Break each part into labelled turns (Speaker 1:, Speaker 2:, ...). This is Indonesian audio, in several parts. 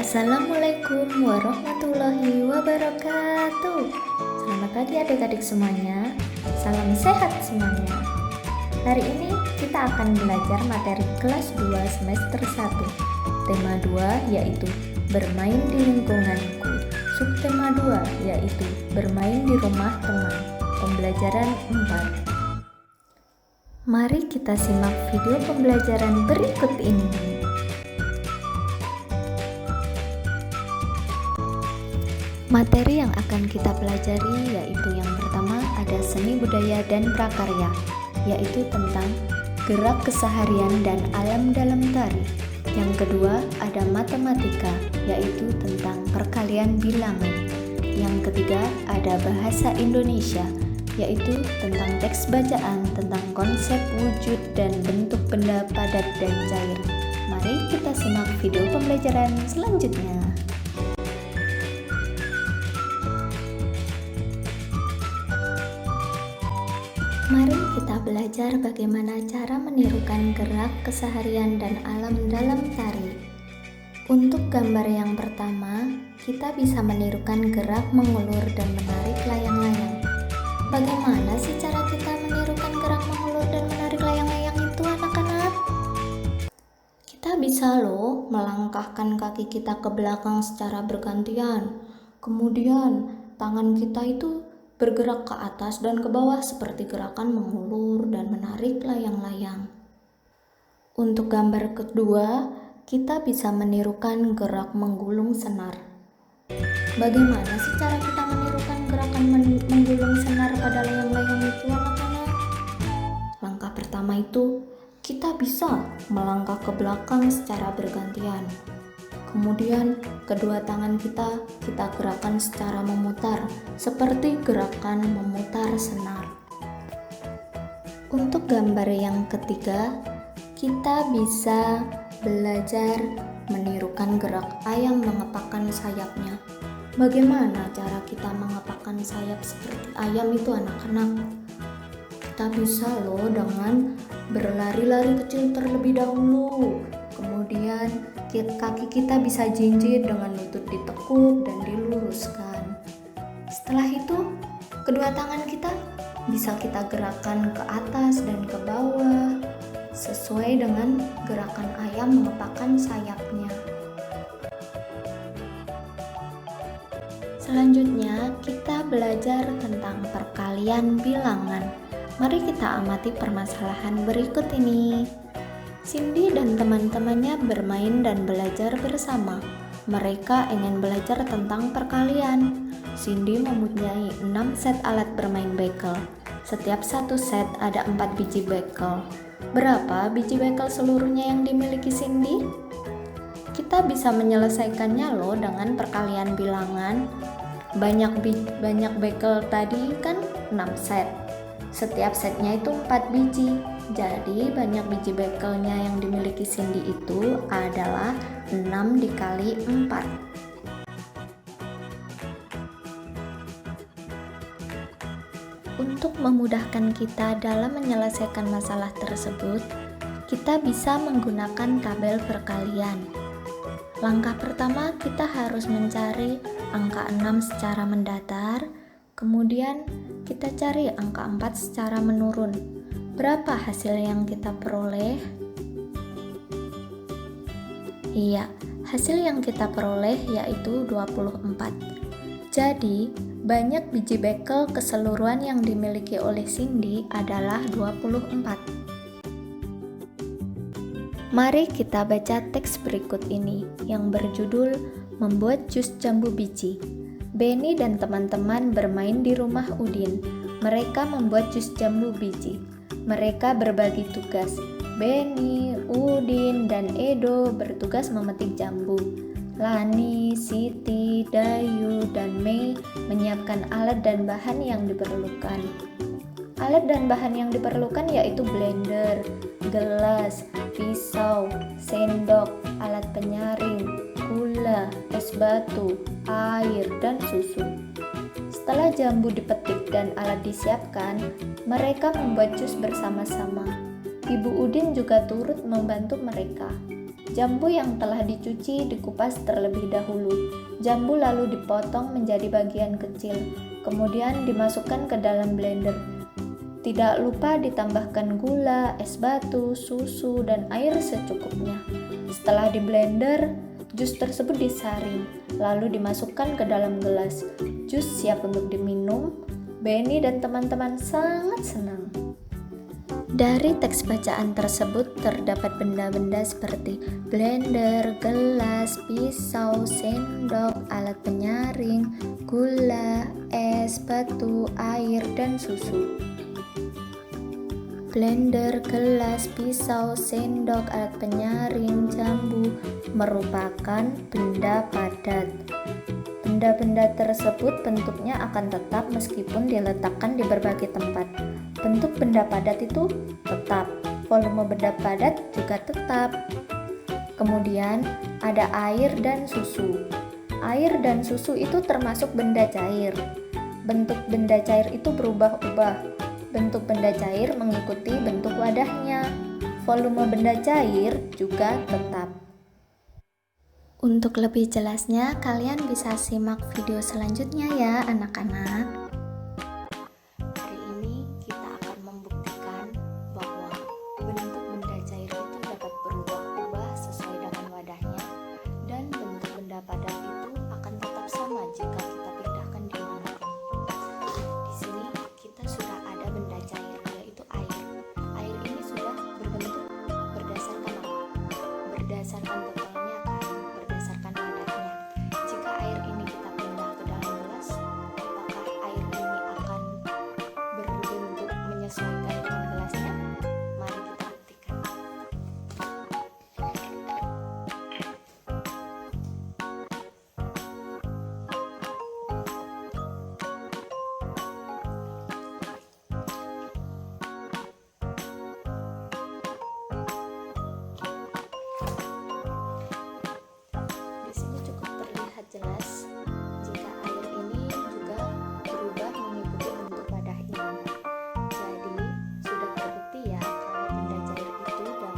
Speaker 1: Assalamualaikum warahmatullahi wabarakatuh. Selamat pagi adik-adik semuanya. Salam sehat semuanya. Hari ini kita akan belajar materi kelas 2 semester 1. Tema 2 yaitu bermain di lingkunganku. Subtema 2 yaitu bermain di rumah teman. Pembelajaran 4. Mari kita simak video pembelajaran berikut ini. Materi yang akan kita pelajari yaitu yang pertama ada seni budaya dan prakarya, yaitu tentang gerak keseharian dan alam dalam tari. Yang kedua ada matematika, yaitu tentang perkalian bilangan. Yang ketiga ada bahasa Indonesia, yaitu tentang teks bacaan tentang konsep wujud dan bentuk benda padat dan cair. Mari kita simak video pembelajaran selanjutnya. Mari kita belajar bagaimana cara menirukan gerak keseharian dan alam dalam tari. Untuk gambar yang pertama, kita bisa menirukan gerak mengulur dan menarik layang-layang. Bagaimana sih cara kita menirukan gerak mengulur dan menarik layang-layang itu, anak-anak? Kita bisa loh melangkahkan kaki kita ke belakang secara bergantian. Kemudian tangan kita itu bergerak ke atas dan ke bawah seperti gerakan mengulur dan menarik layang-layang. Untuk gambar kedua, kita bisa menirukan gerak menggulung senar. Bagaimana sih cara kita menirukan gerakan menggulung senar pada layang-layang itu, anak-anak? Langkah pertama itu, kita bisa melangkah ke belakang secara bergantian. Kemudian kedua tangan kita gerakan secara memutar, seperti gerakan memutar senar. Untuk gambar yang ketiga, kita bisa belajar menirukan gerak ayam mengepakkan sayapnya. Bagaimana cara kita mengepakkan sayap seperti ayam itu, anak-anak? Kita bisa loh dengan berlari-lari kecil terlebih dahulu. Kemudian kaki kita bisa jinjit dengan lutut ditekuk dan diluruskan. Setelah itu, kedua tangan kita bisa kita gerakkan ke atas dan ke bawah sesuai dengan gerakan ayam mengepakkan sayapnya. Selanjutnya, kita belajar tentang perkalian bilangan. Mari kita amati permasalahan berikut ini. Cindy dan teman-temannya bermain dan belajar bersama. Mereka ingin belajar tentang perkalian. Cindy mempunyai 6 set alat bermain bekel. Setiap satu set ada 4 biji bekel. Berapa biji bekel seluruhnya yang dimiliki Cindy? Kita bisa menyelesaikannya loh dengan perkalian bilangan. Banyak bekel tadi kan 6 set. Setiap setnya itu 4 biji. Jadi banyak biji bekelnya yang dimiliki Cindy itu adalah 6 dikali 4. Untuk memudahkan kita dalam menyelesaikan masalah tersebut, kita bisa menggunakan tabel perkalian. Langkah pertama, kita harus mencari angka 6 secara mendatar, kemudian kita cari angka 4 secara menurun. Berapa hasil yang kita peroleh? Iya, hasil yang kita peroleh yaitu 24. Jadi, banyak biji bekel keseluruhan yang dimiliki oleh Cindy adalah 24. Mari kita baca teks berikut ini yang berjudul Membuat Jus Jambu Biji. Benny dan teman-teman bermain di rumah Udin. Mereka membuat jus jambu biji. Mereka berbagi tugas. Benny, Udin, dan Edo bertugas memetik jambu. Lani, Siti, Dayu, dan Mei menyiapkan alat dan bahan yang diperlukan. Alat dan bahan yang diperlukan yaitu blender, gelas, pisau, sendok, alat penyaring, gula, es batu, air, dan susu. Setelah jambu dipetik dan alat disiapkan, mereka membuat jus bersama-sama. Ibu Udin juga turut membantu mereka. Jambu yang telah dicuci dikupas terlebih dahulu. Jambu lalu dipotong menjadi bagian kecil, kemudian dimasukkan ke dalam blender. Tidak lupa ditambahkan gula, es batu, susu, dan air secukupnya. Setelah di blender, jus tersebut disaring, lalu dimasukkan ke dalam gelas. Jus siap untuk diminum. Benny dan teman-teman sangat senang. Dari teks bacaan tersebut terdapat benda-benda seperti blender, gelas, pisau, sendok, alat penyaring, gula, es, batu, air, dan susu. Blender, gelas, pisau, sendok, alat penyaring, jambu merupakan benda padat. Benda-benda tersebut bentuknya akan tetap meskipun diletakkan di berbagai tempat. Bentuk benda padat itu tetap, volume benda padat juga tetap. Kemudian ada air dan susu. Air dan susu itu termasuk benda cair. Bentuk benda cair itu berubah-ubah. Bentuk benda cair mengikuti bentuk wadahnya. Volume benda cair juga tetap. Untuk lebih jelasnya, kalian bisa simak video selanjutnya ya anak-anak. Hari ini kita akan membuktikan bahwa bentuk benda cair itu dapat berubah-ubah sesuai dengan wadahnya, dan bentuk benda padat itu akan tetap sama jika kita pindahkan dimanapun. Di sini kita sudah ada benda cair, yaitu air. Air ini sudah berbentuk berdasarkan apa? Berdasarkan tebalnya kan, berdasarkan wadahnya. Jika air ini kita pindah ke dalam gelas, apakah air ini akan berbentuk menyesuaikan dengan gelasnya? Mari kita buktikan. Di sini cukup terlihat jelas jika air ini juga berubah mengikuti bentuk wadah ini. Jadi sudah terbukti ya kalau benda cair itu dapat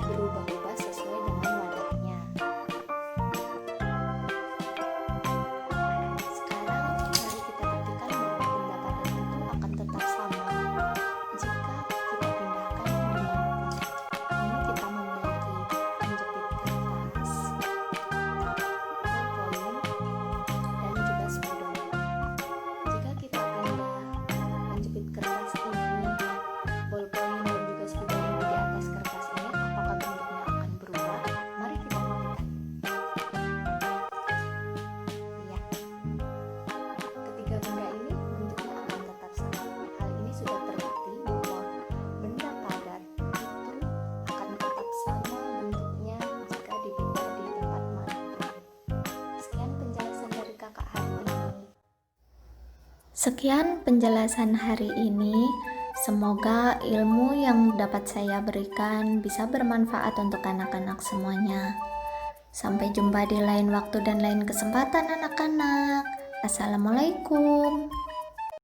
Speaker 1: berubah-ubah sesuai dengan wadahnya. Sekarang mari kita buktikan bahwa benda padat itu akan tetap sama jika kita pindahkan dimanapun. Ini kita memiliki penjepit kertas, ballpoint, dan juga spidol. Jika kita pindah penjepit kertas ini, ballpoint, dan juga spidol ini di atas kertas ini, apakah bentuknya akan berubah? Mari kita buktikan. Ya, ketiga benda ini bentuknya akan tetap sama. Hal ini sudah terbukti bahwa benda padat itu akan tetap sama bentuknya jika dipindah di tempat manapun. Sekian penjelasan dari kakak hari ini. Sekian penjelasan hari ini. Semoga ilmu yang dapat saya berikan bisa bermanfaat untuk anak-anak semuanya. Sampai jumpa di lain waktu dan lain kesempatan anak-anak. Assalamualaikum.